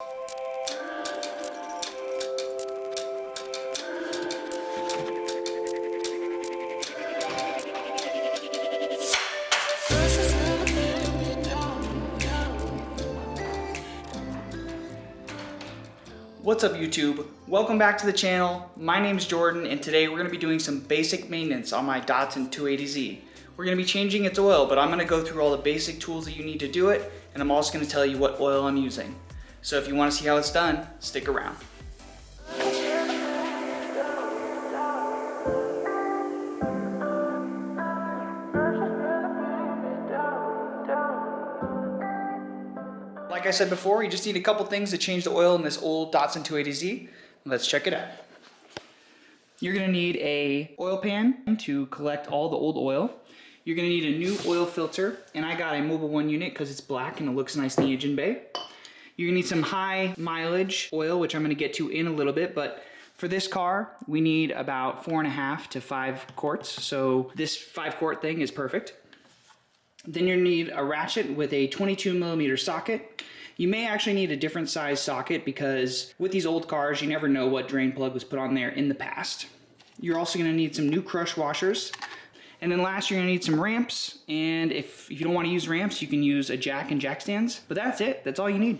What's up YouTube? Welcome back to the channel. My name is Jordan and today we're going to be doing some basic maintenance on my Datsun 280Z. We're going to be changing its oil, but I'm going to go through all the basic tools that you need to do it, and I'm also going to tell you what oil I'm using. So if you want to see how it's done, stick around. Like I said before, you just need a couple things to change the oil in this old Datsun 280Z. Let's check it out. You're gonna need a oil pan to collect all the old oil. You're gonna need a new oil filter, and I got a Mobile 1 unit because it's black and it looks nice in the engine bay. You're gonna need some high mileage oil, which I'm gonna get to in a little bit, but for this car, we need about 4.5 to 5 quarts. So this 5-quart thing is perfect. Then you need a ratchet with a 22mm socket. You may actually need a different size socket because with these old cars, you never know what drain plug was put on there in the past. You're also going to need some new crush washers. And then last, you're going to need some ramps. And if you don't want to use ramps, you can use a jack and jack stands. But that's it. That's all you need.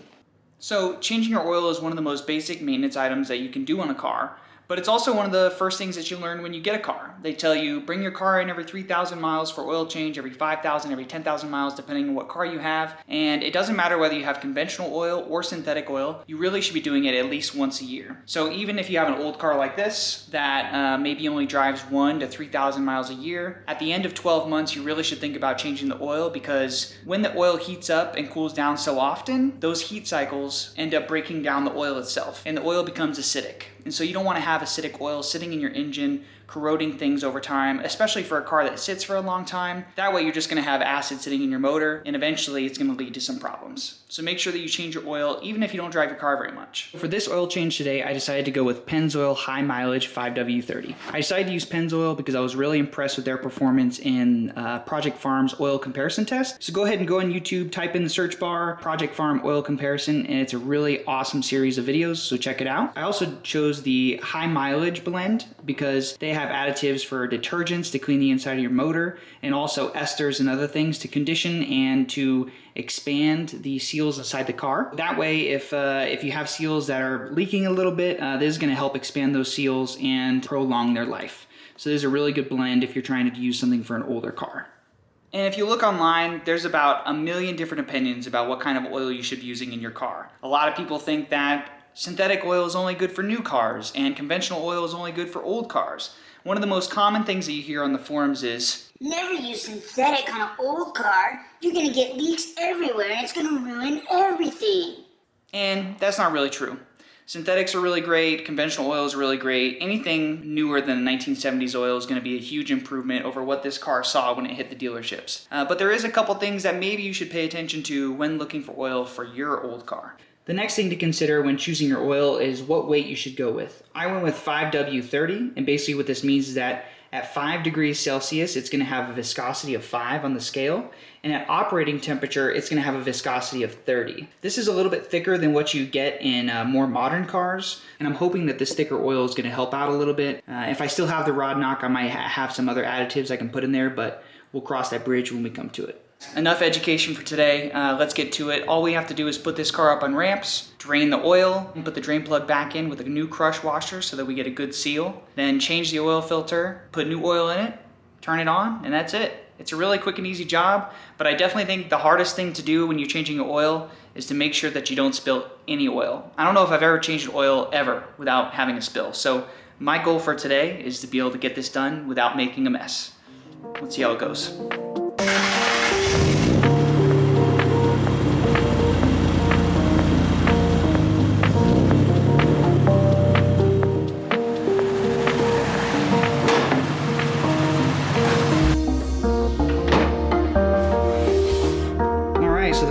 So changing your oil is one of the most basic maintenance items that you can do on a car. But it's also one of the first things that you learn when you get a car. They tell you bring your car in every 3,000 miles for oil change, every 5,000, every 10,000 miles, depending on what car you have. And it doesn't matter whether you have conventional oil or synthetic oil, you really should be doing it at least once a year. So even if you have an old car like this that maybe only drives 1,000 to 3,000 miles a year, at the end of 12 months, you really should think about changing the oil, because when the oil heats up and cools down so often, those heat cycles end up breaking down the oil itself and the oil becomes acidic. And so you don't want to have acidic oil sitting in your engine, corroding things over time, especially for a car that sits for a long time. That way you're just going to have acid sitting in your motor, and eventually it's going to lead to some problems. So make sure that you change your oil even if you don't drive your car very much. For this oil change today, I decided to go with Pennzoil High Mileage 5w-30. I decided to use Pennzoil because I was really impressed with their performance in Project Farm's oil comparison test. So go ahead and go on YouTube, type in the search bar, Project Farm oil comparison, and it's a really awesome series of videos, so check it out. I also chose the high mileage blend because they have additives for detergents to clean the inside of your motor, and also esters and other things to condition and to expand the seals inside the car. That way, if you have seals that are leaking a little bit, this is going to help expand those seals and prolong their life. So this is a really good blend if you're trying to use something for an older car. And if you look online, there's about 1 million different opinions about what kind of oil you should be using in your car. A lot of people think that synthetic oil is only good for new cars and conventional oil is only good for old cars. One of the most common things that you hear on the forums is, never use synthetic on an old car. You're gonna get leaks everywhere and it's gonna ruin everything. And that's not really true. Synthetics are really great, conventional oil is really great. Anything newer than 1970s oil is going to be a huge improvement over what this car saw when it hit the dealerships. But there is a couple things that maybe you should pay attention to when looking for oil for your old car. The next thing to consider when choosing your oil is what weight you should go with. I went with 5w-30, and basically what this means is that at 5 degrees Celsius, it's going to have a viscosity of 5 on the scale, and at operating temperature, it's going to have a viscosity of 30. This is a little bit thicker than what you get in more modern cars, and I'm hoping that this thicker oil is going to help out a little bit. If I still have the rod knock, I might have some other additives I can put in there, but we'll cross that bridge when we come to it. Enough education for today. Let's get to it. All we have to do is put this car up on ramps, drain the oil, and put the drain plug back in with a new crush washer so that we get a good seal. Then change the oil filter, put new oil in it, turn it on, and that's it. It's a really quick and easy job, but I definitely think the hardest thing to do when you're changing your oil is to make sure that you don't spill any oil. I don't know if I've ever changed oil ever without having a spill. So my goal for today is to be able to get this done without making a mess. Let's see how it goes.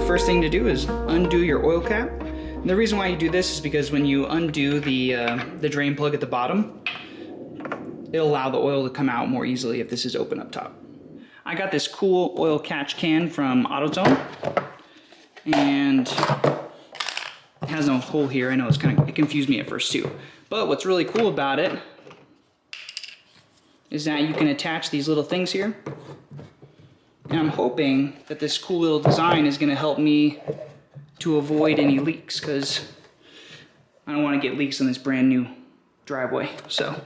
First thing to do is undo your oil cap. And the reason why you do this is because when you undo the drain plug at the bottom, it'll allow the oil to come out more easily if this is open up top. I got this cool oil catch can from AutoZone, and It has no hole here. I know it confused me at first too. But what's really cool about it is that you can attach these little things here. And I'm hoping that this cool little design is going to help me to avoid any leaks, because I don't want to get leaks on this brand new driveway. So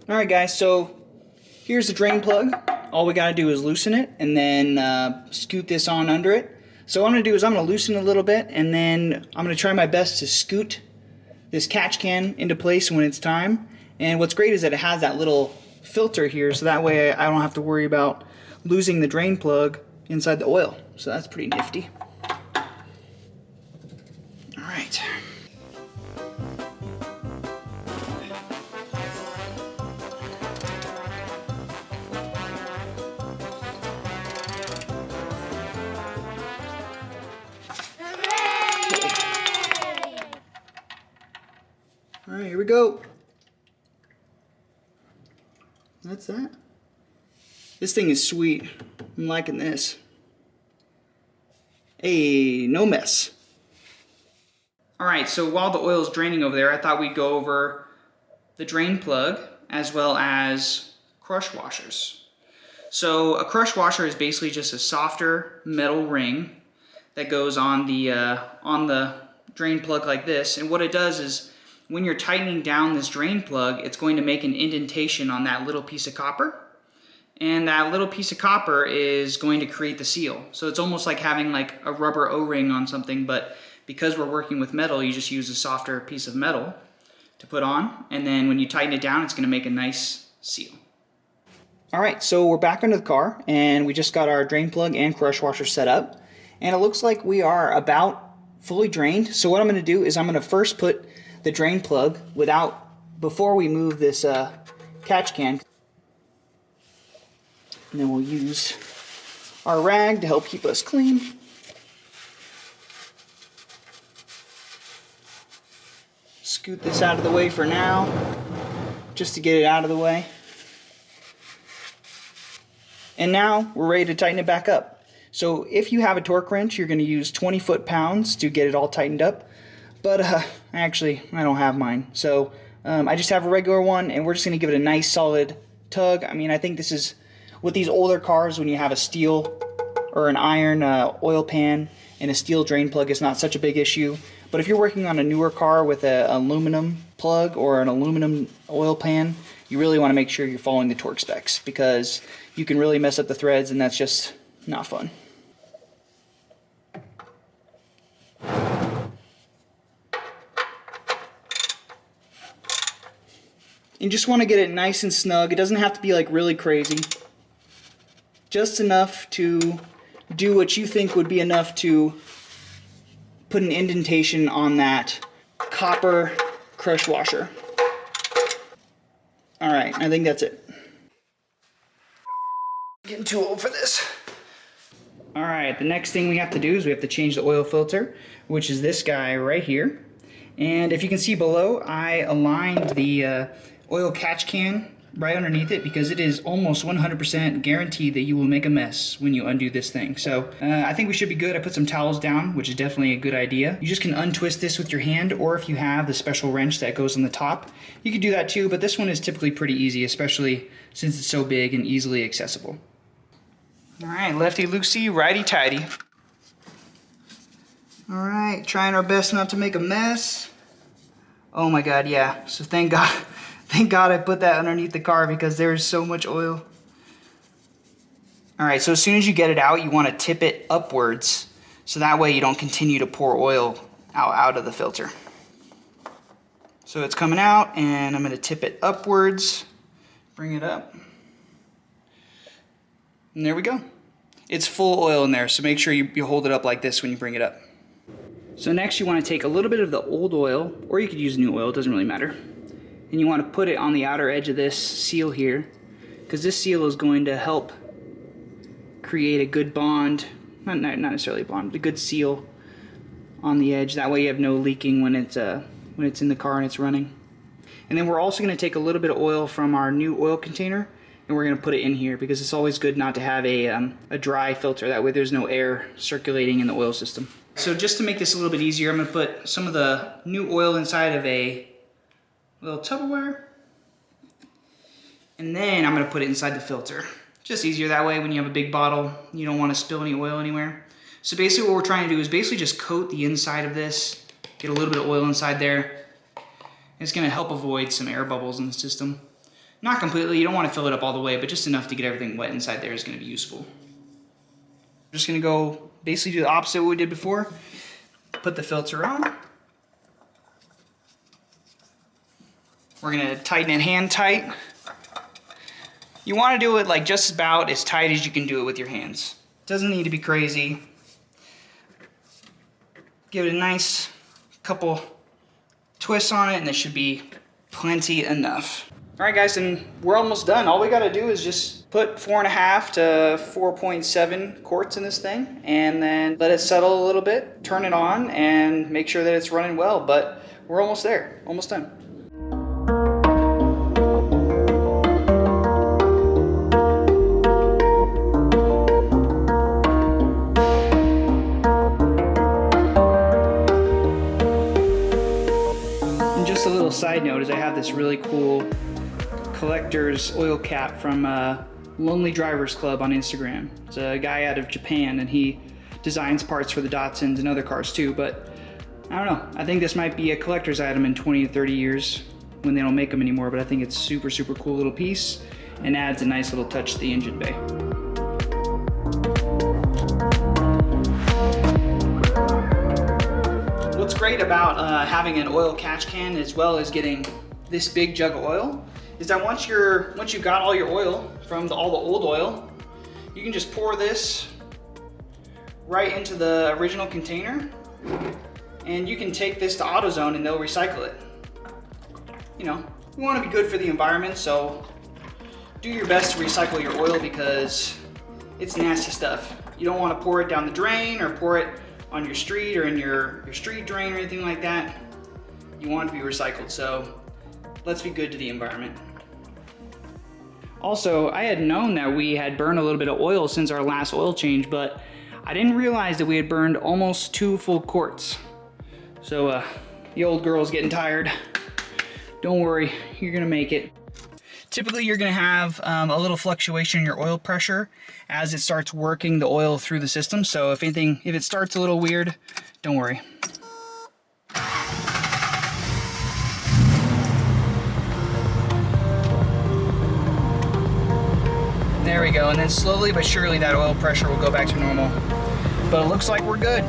alright guys, so here's the drain plug. All we gotta do is loosen it and then scoot this on under it. So what I'm gonna do is I'm gonna loosen it a little bit, and then I'm gonna try my best to scoot this catch can into place when it's time. And what's great is that it has that little filter here, so that way I don't have to worry about losing the drain plug inside the oil. So that's pretty nifty. Alright. Alright, here we go. That's that. This thing is sweet. I'm liking this. Hey, no mess. Alright, so while the oil is draining over there, I thought we'd go over the drain plug as well as crush washers. So a crush washer is basically just a softer metal ring that goes on the drain plug like this, and what it does is when you're tightening down this drain plug, it's going to make an indentation on that little piece of copper, and that little piece of copper is going to create the seal. So it's almost like having like a rubber O-ring on something, but because we're working with metal, you just use a softer piece of metal to put on, and then when you tighten it down, it's going to make a nice seal. Alright, so we're back under the car, and we just got our drain plug and crush washer set up, and it looks like we are about fully drained. So what I'm going to do is I'm going to first put the drain plug before we move this catch can, and then we'll use our rag to help keep us clean. Scoot this out of the way for now, just to get it out of the way. And now we're ready to tighten it back up. So if you have a torque wrench, you're going to use 20 foot-pounds to get it all tightened up. But actually, I don't have mine. So I just have a regular one, and we're just going to give it a nice solid tug. I mean, I think this is, with these older cars, when you have a steel or an iron oil pan and a steel drain plug, is not such a big issue. But if you're working on a newer car with an aluminum plug or an aluminum oil pan, you really want to make sure you're following the torque specs, because you can really mess up the threads, and that's just not fun. You just want to get it nice and snug. It doesn't have to be like really crazy. Just enough to do what you think would be enough to put an indentation on that copper crush washer. Alright, I think that's it. Getting too old for this. Alright, the next thing we have to do is we have to change the oil filter, which is this guy right here. And if you can see below, I aligned the oil catch can right underneath it, because it is almost 100% guaranteed that you will make a mess when you undo this thing. So I think we should be good. I put some towels down, which is definitely a good idea. You just can untwist this with your hand, or if you have the special wrench that goes on the top, you could do that too, but this one is typically pretty easy, especially since it's so big and easily accessible. Alright, lefty loosey, righty tighty. Alright, trying our best not to make a mess. Oh my god, yeah. So thank God I put that underneath the car, because there's so much oil. Alright, so as soon as you get it out, you want to tip it upwards, so that way you don't continue to pour oil out of the filter. So it's coming out, and I'm going to tip it upwards, bring it up, and there we go. It's full oil in there, so make sure you hold it up like this when you bring it up. So next you want to take a little bit of the old oil, or you could use new oil, it doesn't really matter. And you want to put it on the outer edge of this seal here, because this seal is going to help create a good bond, not necessarily a bond, but a good seal on the edge. That way you have no leaking when it's in the car and it's running. And then we're also going to take a little bit of oil from our new oil container, and and we're gonna put it in here because it's always good not to have a dry filter. That way there's no air circulating in the oil system. So just to make this a little bit easier, I'm gonna put some of the new oil inside of a little Tupperware, and then I'm gonna put it inside the filter. Just easier that way when you have a big bottle, you don't wanna spill any oil anywhere. So basically what we're trying to do is basically just coat the inside of this, get a little bit of oil inside there. It's gonna help avoid some air bubbles in the system. Not completely, you don't wanna fill it up all the way, but just enough to get everything wet inside there is gonna be useful. I'm just gonna go basically do the opposite of what we did before. Put the filter on. We're gonna tighten it hand tight. You wanna do it like just about as tight as you can do it with your hands. Doesn't need to be crazy. Give it a nice couple twists on it and it should be plenty enough. All right guys, and we're almost done. All we gotta do is just put 4.5 to 4.7 quarts in this thing and then let it settle a little bit, turn it on and make sure that it's running well, but we're almost there, almost done. Just a little side note is I have this really cool collector's oil cap from Lonely Drivers Club on Instagram. It's a guy out of Japan and he designs parts for the Datsuns and other cars too, but I don't know. I think this might be a collector's item in 20 to 30 years when they don't make them anymore, but I think it's super, super cool little piece and adds a nice little touch to the engine bay. What's great about having an oil catch can as well as getting this big jug of oil is that once you've got all your oil from all the old oil, you can just pour this right into the original container and you can take this to AutoZone and they'll recycle it. You know, we want to be good for the environment, so do your best to recycle your oil because it's nasty stuff. You don't want to pour it down the drain or pour it on your street or in your street drain or anything like that. You want it to be recycled, so let's be good to the environment. Also, I had known that we had burned a little bit of oil since our last oil change, but I didn't realize that we had burned almost 2 full quarts. So the old girl's getting tired. Don't worry, you're gonna make it. Typically you're gonna have a little fluctuation in your oil pressure as it starts working the oil through the system. So if it starts a little weird, don't worry. There we go, and then slowly but surely that oil pressure will go back to normal. But it looks like we're good.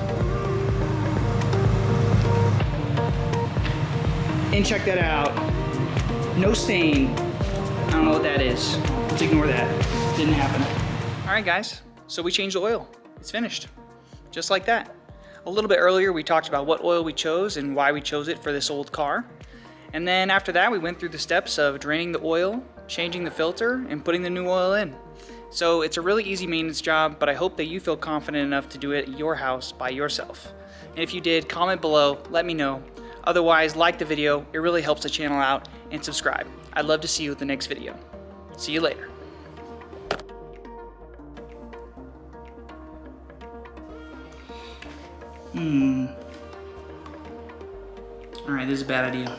And check that out. No stain. I don't know what that is. Let's ignore that. Didn't happen. All right, guys. So we changed the oil. It's finished. Just like that. A little bit earlier, we talked about what oil we chose and why we chose it for this old car. And then after that, we went through the steps of draining the oil, changing the filter, and putting the new oil in. So it's a really easy maintenance job, but I hope that you feel confident enough to do it at your house by yourself. And if you did, comment below, let me know. Otherwise, like the video, it really helps the channel out, and subscribe. I'd love to see you at the next video. See you later. Alright, this is a bad idea.